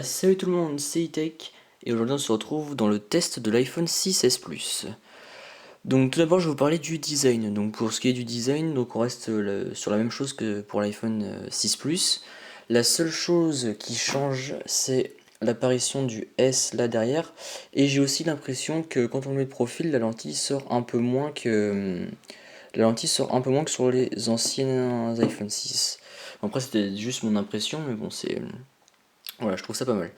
Salut tout le monde, c'est iTech et aujourd'hui on se retrouve dans le test de l'iPhone 6S Plus. Donc tout d'abord je vais vous parler du design. Donc pour ce qui est du design, donc on reste sur la même chose que pour l'iPhone 6 Plus. La seule chose qui change c'est l'apparition du S là derrière, et j'ai aussi l'impression que quand on met le profil, la lentille sort un peu moins que sur les anciens iPhone 6. Bon, après c'était juste mon impression, mais bon c'est voilà, je trouve ça pas mal.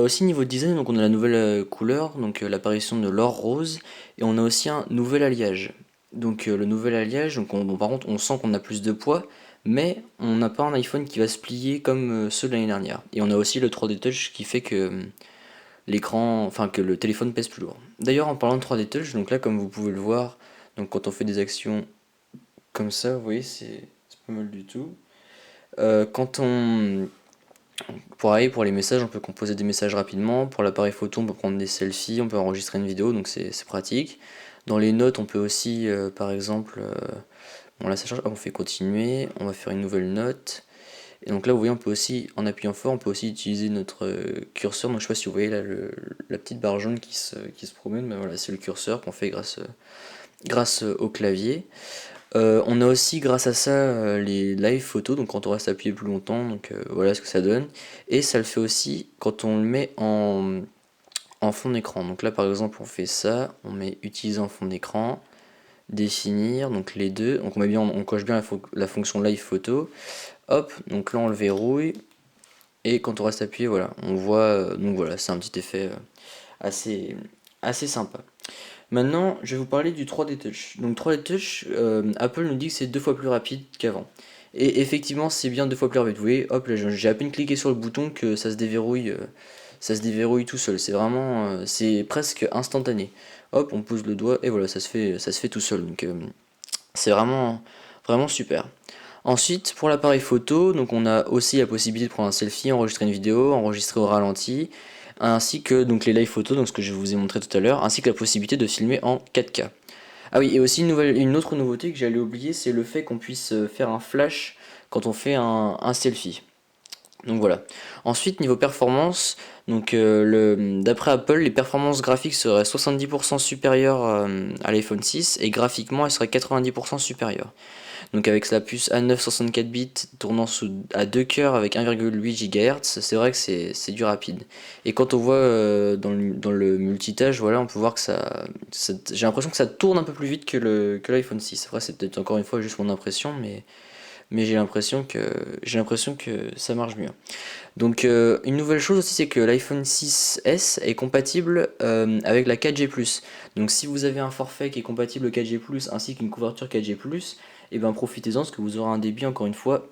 Aussi niveau design, donc on a la nouvelle couleur, donc l'apparition de l'or rose, et on a aussi un nouvel alliage. Donc le nouvel alliage, bon, par contre on sent qu'on a plus de poids, mais on n'a pas un iPhone qui va se plier comme ceux de l'année dernière. Et on a aussi le 3D Touch qui fait que que le téléphone pèse plus lourd. D'ailleurs en parlant de 3D Touch, donc là comme vous pouvez le voir, donc quand on fait des actions comme ça, vous voyez c'est pas mal du tout. Quand on Pareil, pour les messages, on peut composer des messages rapidement. Pour l'appareil photo, on peut prendre des selfies, on peut enregistrer une vidéo, donc c'est pratique. Dans les notes, on peut aussi, par exemple, bon là ça charge, on fait continuer, on va faire une nouvelle note. Et donc là, vous voyez, on peut aussi, en appuyant fort, on peut aussi utiliser notre curseur. Donc je sais pas si vous voyez là la petite barre jaune qui se promène, mais voilà, c'est le curseur qu'on fait grâce au clavier. On a aussi grâce à ça les live photos, donc quand on reste appuyé plus longtemps, donc voilà ce que ça donne. Et ça le fait aussi quand on le met en fond d'écran. Donc là par exemple on fait ça, on met utiliser en fond d'écran, définir, donc les deux, donc on coche bien la fonction live photo, hop, donc là on le verrouille, et quand on reste appuyé, voilà, on voit, donc voilà, c'est un petit effet assez, assez sympa. Maintenant, je vais vous parler du 3D Touch. Donc 3D Touch, Apple nous dit que c'est 2 fois plus rapide qu'avant. Et effectivement, c'est bien 2 fois plus rapide. Vous voyez, hop, là, j'ai à peine cliqué sur le bouton que ça se déverrouille tout seul. C'est presque instantané. Hop, on pose le doigt et voilà, ça se fait tout seul. Donc c'est vraiment, vraiment super. Ensuite, pour l'appareil photo, donc on a aussi la possibilité de prendre un selfie, enregistrer une vidéo, enregistrer au ralenti, ainsi que donc les live photos, donc ce que je vous ai montré tout à l'heure, ainsi que la possibilité de filmer en 4K. Ah oui, et aussi une autre nouveauté que j'allais oublier, c'est le fait qu'on puisse faire un flash quand on fait un selfie. Donc voilà. Ensuite, niveau performance, d'après Apple, les performances graphiques seraient 70% supérieures à l'iPhone 6 et graphiquement, elles seraient 90% supérieures. Donc avec la puce A9 64 bits tournant à 2 cœurs avec 1,8 GHz, c'est vrai que c'est du rapide. Et quand on voit dans le multitâche, voilà, on peut voir que j'ai l'impression que ça tourne un peu plus vite que l'iPhone 6. Après, c'est peut-être encore une fois juste mon impression, mais j'ai l'impression que ça marche mieux. Donc une nouvelle chose aussi, c'est que l'iPhone 6S est compatible avec la 4G+. Donc si vous avez un forfait qui est compatible 4G+, ainsi qu'une couverture 4G+, et ben profitez-en parce que vous aurez un débit encore une fois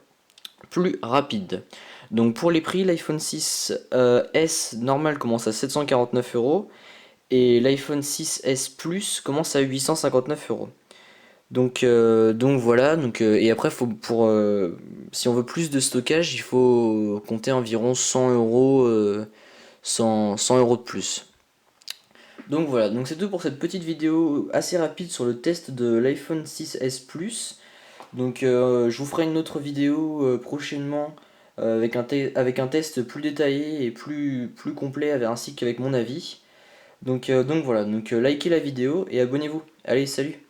plus rapide. Donc pour les prix, l'iPhone 6 S normal commence à 749 € et l'iPhone 6S Plus commence à 859 €. Donc voilà, et après si on veut plus de stockage, il faut compter environ 100 €, 100 € de plus. Donc voilà, donc c'est tout pour cette petite vidéo assez rapide sur le test de l'iPhone 6S Plus. Donc je vous ferai une autre vidéo prochainement avec un test plus détaillé et plus complet ainsi qu'avec mon avis. Donc voilà, likez la vidéo et abonnez-vous. Allez, salut!